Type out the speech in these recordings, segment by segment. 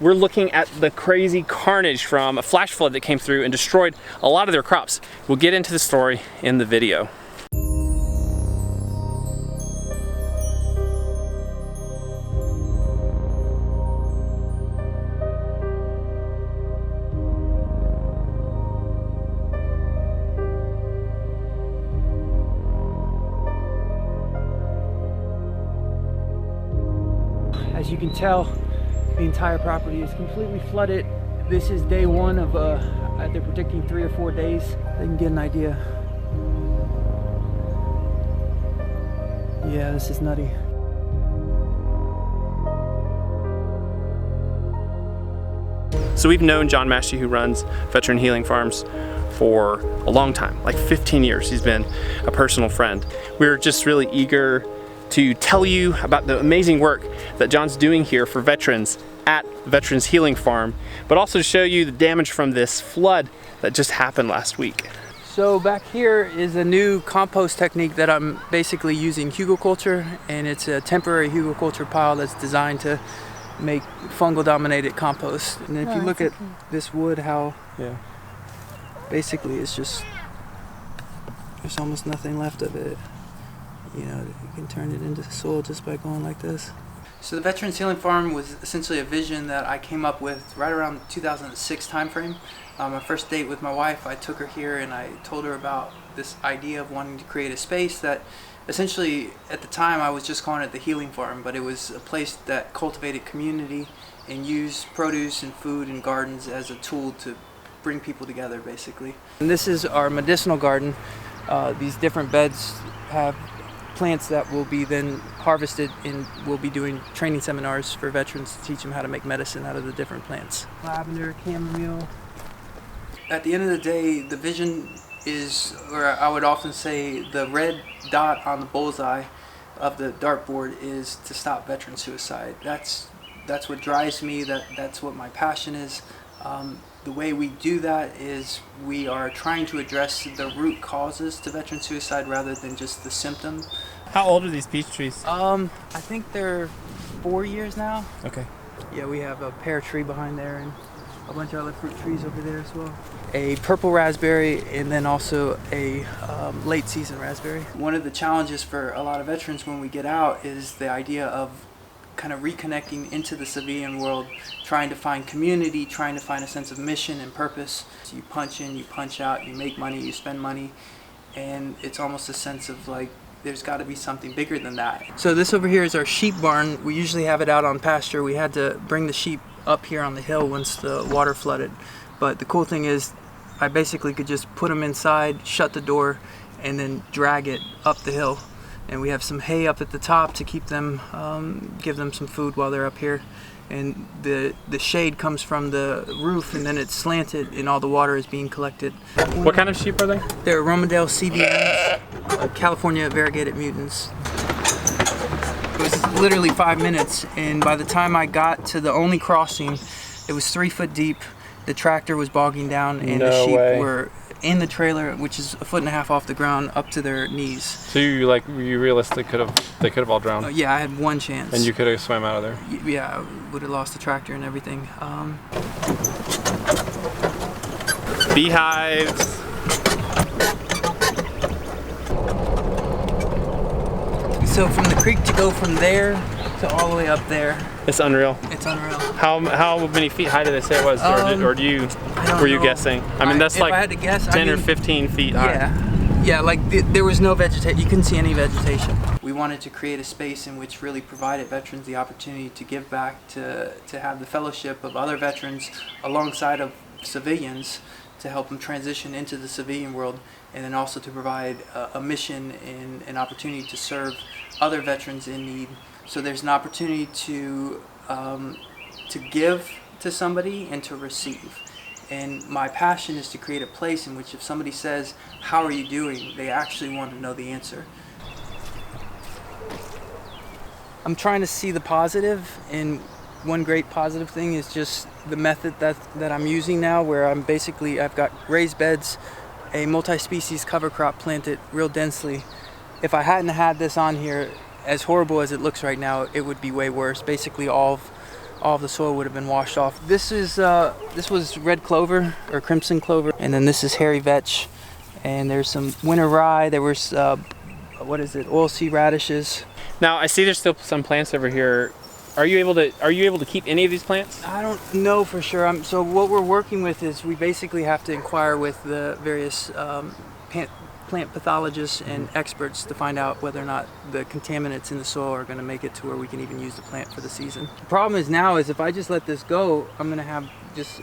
We're looking at the crazy carnage from a flash flood that came through and destroyed a lot of their crops. We'll get into the story in the video. As you can tell, the entire property is completely flooded. This is day one of, they're predicting 3 or 4 days. They can get an idea. Yeah, this is nutty. So we've known John Massey, who runs Veteran Healing Farms, for a long time, like 15 years. He's been a personal friend. We're just really eager to tell you about the amazing work that John's doing here for veterans at Veterans Healing Farm, but also to show you the damage from this flood that just happened last week. So back here is a new compost technique that I'm basically using hugelkultur, and it's a temporary hugelkultur pile that's designed to make fungal dominated compost. And if you look at this wood, how basically it's just, there's almost nothing left of it. You know, you can turn it into soil just by going like this. So the Veterans Healing Farm was essentially a vision that I came up with right around 2006 timeframe. My first date with my wife, I took her here and I told her about this idea of wanting to create a space that essentially, at the time, I was just calling it the Healing Farm, but it was a place that cultivated community and used produce and food and gardens as a tool to bring people together, basically. And this is our medicinal garden. These different beds have plants that will be then harvested, and we'll be doing training seminars for veterans to teach them how to make medicine out of the different plants. Lavender, chamomile. At the end of the day, the vision is, or I would often say, the red dot on the bullseye of the dartboard is to stop veteran suicide. That's what drives me, that's what my passion is. The way we do that is we are trying to address the root causes to veteran suicide rather than just the symptom. How old are these peach trees? I think they're 4 years now. Okay. Yeah, we have a pear tree behind there and a bunch of other fruit trees over there as well. A purple raspberry and then also a late season raspberry. One of the challenges for a lot of veterans when we get out is the idea of kind of reconnecting into the civilian world, trying to find community, trying to find a sense of mission and purpose. So you punch in, you punch out, you make money, you spend money, and it's almost a sense of like there's got to be something bigger than that. So this over here is our sheep barn. We usually have it out on pasture. We had to bring the sheep up here on the hill once the water flooded. But the cool thing is I basically could just put them inside, shut the door, and then drag it up the hill. And we have some hay up at the top to keep them, give them some food while they're up here. And the shade comes from the roof, and then it's slanted, and all the water is being collected. What kind of sheep are they? They're Romandale CBMs, California variegated mutants. It was literally 5 minutes, and by the time I got to the only crossing, it was 3 foot deep. The tractor was bogging down, and the sheep were in the trailer, which is 1.5 feet off the ground, up to their knees. So you realistically they could have all drowned? Yeah, I had one chance. And you could have swam out of there? Yeah, I would have lost the tractor and everything. Beehives. So from the creek to go from there to all the way up there. It's unreal. It's unreal. How many feet high did they say it was, or were you guessing? I mean, that's like I had to guess, 10 or 15 feet high. Yeah, like there was no vegetation. You couldn't see any vegetation. We wanted to create a space in which really provided veterans the opportunity to give back, to have the fellowship of other veterans alongside of civilians to help them transition into the civilian world, and then also to provide a mission and an opportunity to serve other veterans in need. So there's an opportunity to give to somebody and to receive. And my passion is to create a place in which if somebody says, "How are you doing?" they actually want to know the answer. I'm trying to see the positive, and one great positive thing is just the method that I'm using now, where I've got raised beds, a multi-species cover crop planted real densely. If I hadn't had this on here, as horrible as it looks right now, it would be way worse. Basically all all of the soil would have been washed off. This was red clover or crimson clover, and then this is hairy vetch, and there's some winter rye. There was oilseed radishes. Now I see there's still some plants over here. Are you able to keep any of these plants? I don't know for sure. So what we're working with is we basically have to inquire with the various plant pathologists and experts to find out whether or not the contaminants in the soil are going to make it to where we can even use the plant for the season. The problem is now is if I just let this go, I'm going to have just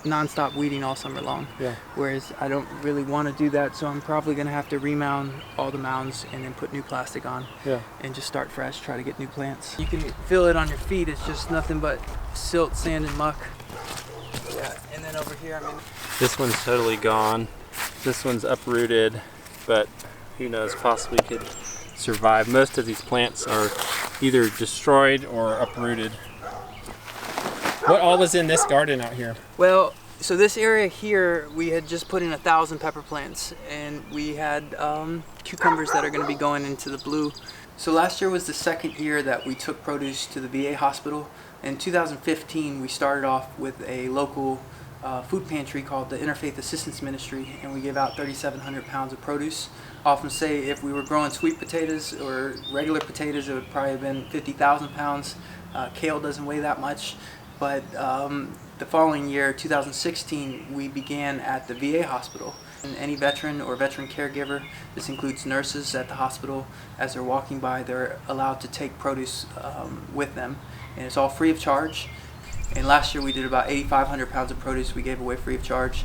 non-stop weeding all summer long. Yeah. Whereas I don't really want to do that, so I'm probably going to have to remound all the mounds and then put new plastic on. Yeah. And just start fresh, try to get new plants. You can feel it on your feet. It's just nothing but silt, sand, and muck. Yeah. And then over here, I mean, this one's totally gone. This one's uprooted, but who knows, possibly could survive. Most of these plants are either destroyed or uprooted. What all is in this garden out here? Well, so this area here, we had just put in 1,000 pepper plants, and we had cucumbers that are going to be going into the blue. So last year was the second year that we took produce to the VA hospital. In 2015, we started off with a local food pantry called the Interfaith Assistance Ministry, and we give out 3,700 pounds of produce. I often say if we were growing sweet potatoes or regular potatoes, it would probably have been 50,000 pounds. Kale doesn't weigh that much. But the following year, 2016, we began at the VA hospital. And any veteran or veteran caregiver, this includes nurses at the hospital, as they're walking by, they're allowed to take produce with them. And it's all free of charge. And last year we did about 8,500 pounds of produce we gave away free of charge.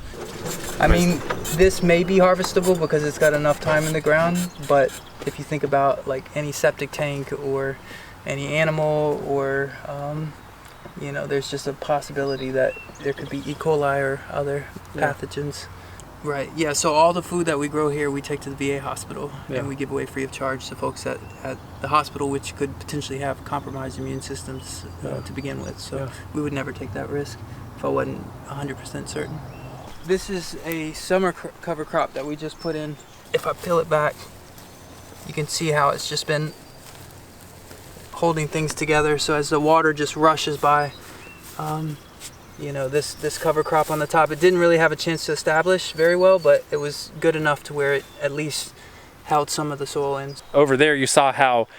I mean, this may be harvestable because it's got enough time in the ground, but if you think about like any septic tank or any animal or you know, there's just a possibility that there could be E. coli or other pathogens. Right, yeah, so all the food that we grow here, we take to the VA hospital, and we give away free of charge to folks at the hospital, which could potentially have compromised immune systems to begin with. So we would never take that risk if I wasn't 100% certain. This is a summer cover crop that we just put in. If I peel it back, you can see how it's just been holding things together. So as the water just rushes by, you know, this cover crop on the top, it didn't really have a chance to establish very well, but it was good enough to where it at least held some of the soil in. Over there you saw how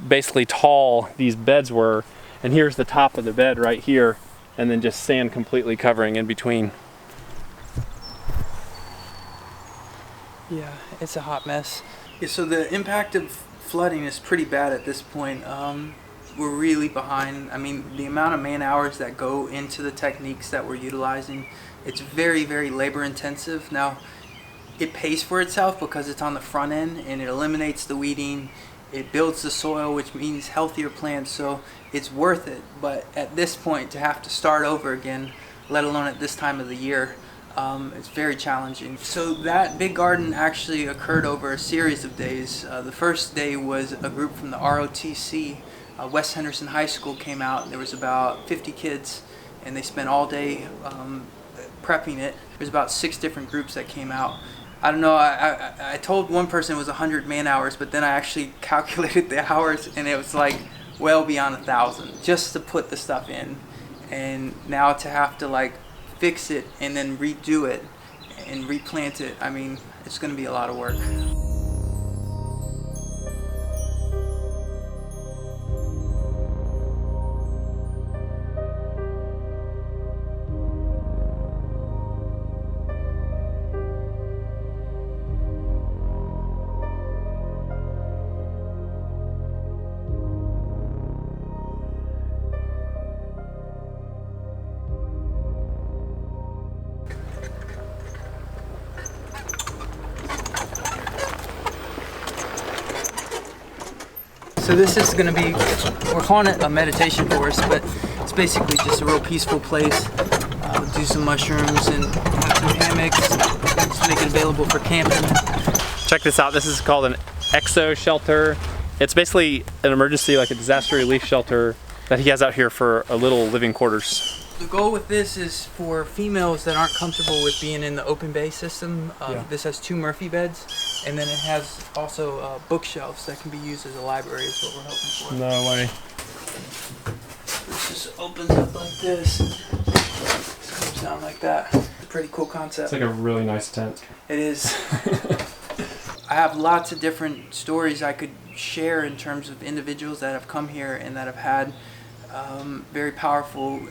basically tall these beds were, and here's the top of the bed right here, and then just sand completely covering in between. Yeah, it's a hot mess. Yeah, so the impact of flooding is pretty bad at this point. We're really behind. I mean, the amount of man hours that go into the techniques that we're utilizing, it's very, very labor intensive. Now, it pays for itself because it's on the front end and it eliminates the weeding. It builds the soil, which means healthier plants, so it's worth it. But at this point, to have to start over again, let alone at this time of the year, it's very challenging. So that big garden actually occurred over a series of days. The first day was a group from the ROTC. West Henderson High School came out. There was about 50 kids, and they spent all day prepping it. There's about 6 different groups that came out. I don't know, I told one person it was 100 man hours, but then I actually calculated the hours, and it was like well beyond 1,000 just to put the stuff in. And now to have to like fix it and then redo it and replant it, I mean, it's going to be a lot of work. So this is going to be, we're calling it a meditation forest, but it's basically just a real peaceful place. Do some mushrooms and have some hammocks, just make it available for camping. Check this out. This is called an exo shelter. It's basically an emergency, like a disaster relief shelter that he has out here for a little living quarters. The goal with this is for females that aren't comfortable with being in the open bay system. This has 2 Murphy beds, and then it has also bookshelves that can be used as a library is what we're hoping for. No way. This is opens up like this. This comes down like that. Pretty cool concept. It's like a really nice tent. It is. I have lots of different stories I could share in terms of individuals that have come here and that have had very powerful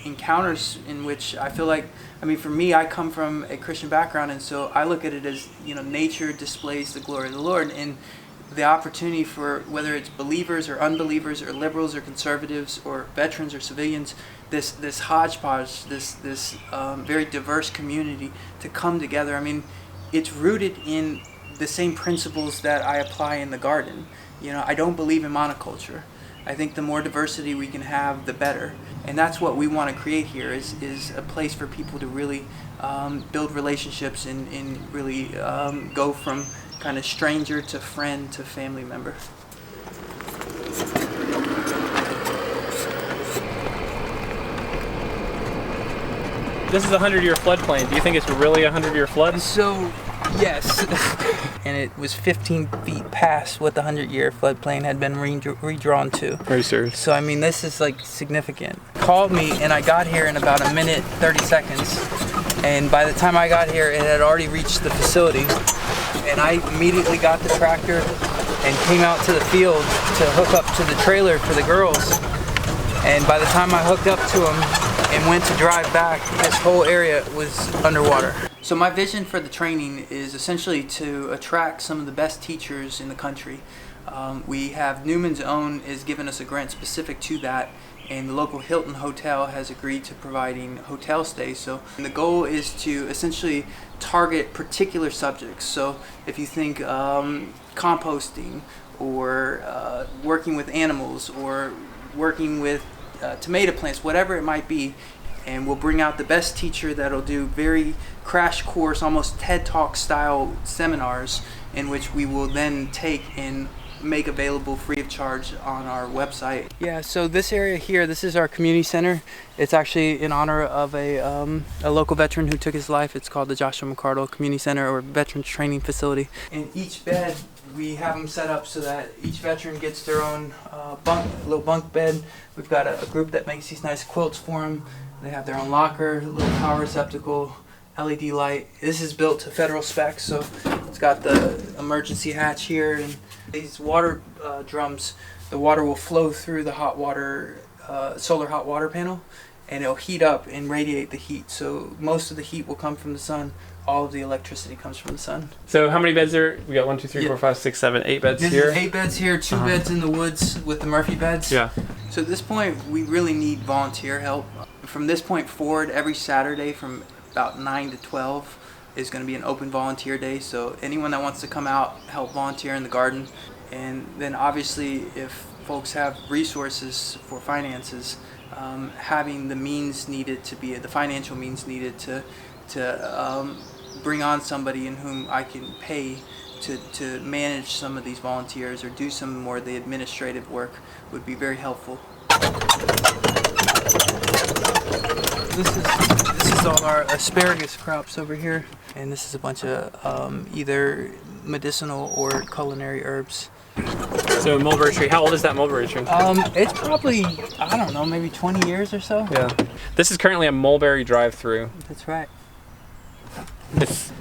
encounters in which I feel like, I mean, for me, I come from a Christian background, and so I look at it as, you know, nature displays the glory of the Lord, and the opportunity for, whether it's believers or unbelievers or liberals or conservatives or veterans or civilians, this hodgepodge, this very diverse community to come together. I mean, it's rooted in the same principles that I apply in the garden. You know, I don't believe in monoculture. I think the more diversity we can have, the better. And that's what we want to create here, is a place for people to really build relationships and really go from kind of stranger to friend to family member. This is a 100-year floodplain. Do you think it's really a 100-year flood? So, yes. And it was 15 feet past what the 100-year floodplain had been redrawn to. Very serious. So, I mean, this is like significant. Called me, and I got here in about a minute, 30 seconds. And by the time I got here, it had already reached the facility. And I immediately got the tractor and came out to the field to hook up to the trailer for the girls. And by the time I hooked up to them and went to drive back, this whole area was underwater. So my vision for the training is essentially to attract some of the best teachers in the country. We have Newman's Own is giving us a grant specific to that, and the local Hilton Hotel has agreed to providing hotel stays. So the goal is to essentially target particular subjects. So if you think composting, or working with animals, or working with tomato plants, whatever it might be, and we'll bring out the best teacher that'll do very crash course, almost TED Talk style seminars, in which we will then take and make available free of charge on our website. Yeah, so this area here, this is our community center. It's actually in honor of a local veteran who took his life. It's called the Joshua McCardle Community Center, or Veterans Training Facility. In each bed, we have them set up so that each veteran gets their own little bunk bed. We've got a group that makes these nice quilts for them. They have their own locker, little power receptacle, LED light. This is built to federal specs, so it's got the emergency hatch here, and these water drums, the water will flow through the hot water, solar hot water panel, and it'll heat up and radiate the heat. So most of the heat will come from the sun. All of the electricity comes from the sun. So how many beds are we got? 1, 2, 3, 4, 5, 6, 7, 8 beds here. 8 beds here, 2 beds in the woods with the Murphy beds. Yeah. So at this point, we really need volunteer help. From this point forward, every Saturday from about 9 to 12 is going to be an open volunteer day. So anyone that wants to come out, help volunteer in the garden. And then obviously, if folks have resources for finances, having the means needed to be, the financial means needed to bring on somebody in whom I can pay to manage some of these volunteers or do some more of the administrative work would be very helpful. This is all our asparagus crops over here, and this is a bunch of either medicinal or culinary herbs. So mulberry tree, how old is that mulberry tree? It's probably, I don't know, maybe 20 years or so. Yeah. This is currently a mulberry drive-through. That's right.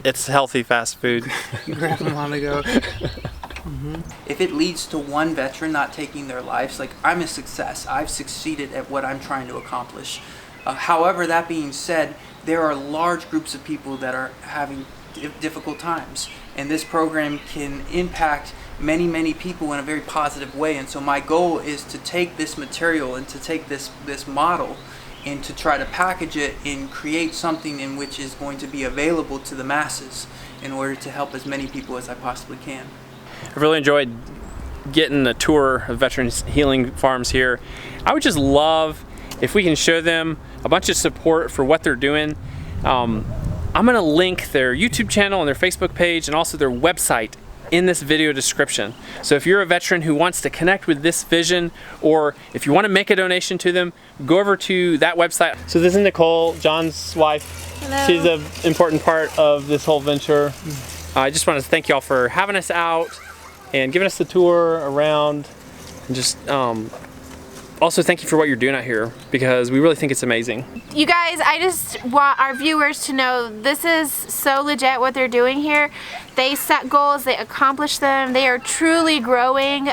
It's healthy fast food. You grab them on the go. Mm-hmm. If it leads to one veteran not taking their lives, like, I'm a success. I've succeeded at what I'm trying to accomplish. However, that being said, there are large groups of people that are having difficult times, and this program can impact many, many people in a very positive way. And so my goal is to take this material and to take this model and to try to package it and create something in which is going to be available to the masses in order to help as many people as I possibly can. I've really enjoyed getting a tour of Veterans Healing Farms here. I would just love if we can show them a bunch of support for what they're doing. I'm going to link their YouTube channel and their Facebook page and also their website in this video description. So if you're a veteran who wants to connect with this vision, or if you want to make a donation to them, go over to that website. So this is Nicole, John's wife. Hello. She's an important part of this whole venture. I just want to thank y'all for having us out and giving us the tour around and just also thank you for what you're doing out here, because we really think it's amazing. You guys, I just want our viewers to know this is so legit what they're doing here. They set goals, they accomplish them, they are truly growing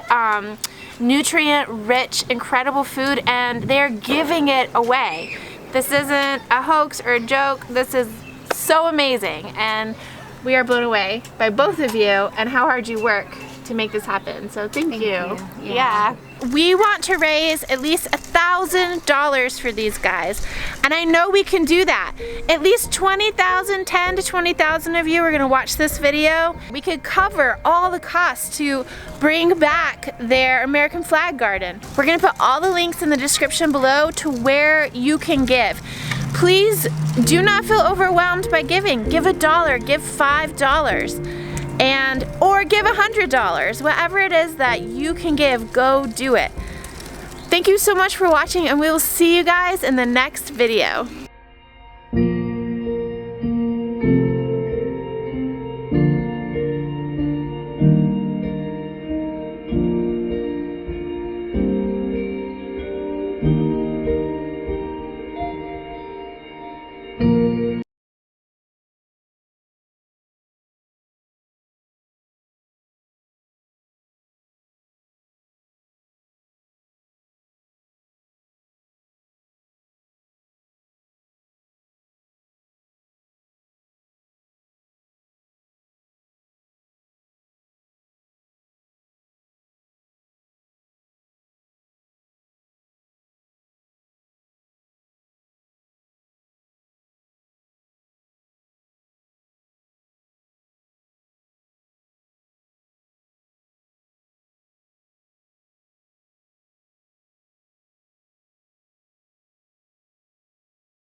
nutrient-rich, incredible food, and they're giving it away. This isn't a hoax or a joke. This is so amazing, and we are blown away by both of you and how hard you work to make this happen. So thank you. Yeah. We want to raise at least $1,000 for these guys, and I know we can do that. At least 20,000, 10 to 20,000 of you are going to watch this video. We could cover all the costs to bring back their American flag garden. We're going to put all the links in the description below to where you can give. Please do not feel overwhelmed by giving. Give $1, give $5. Or give $100, whatever it is that you can give, go do it. Thank you so much for watching, and we will see you guys in the next video.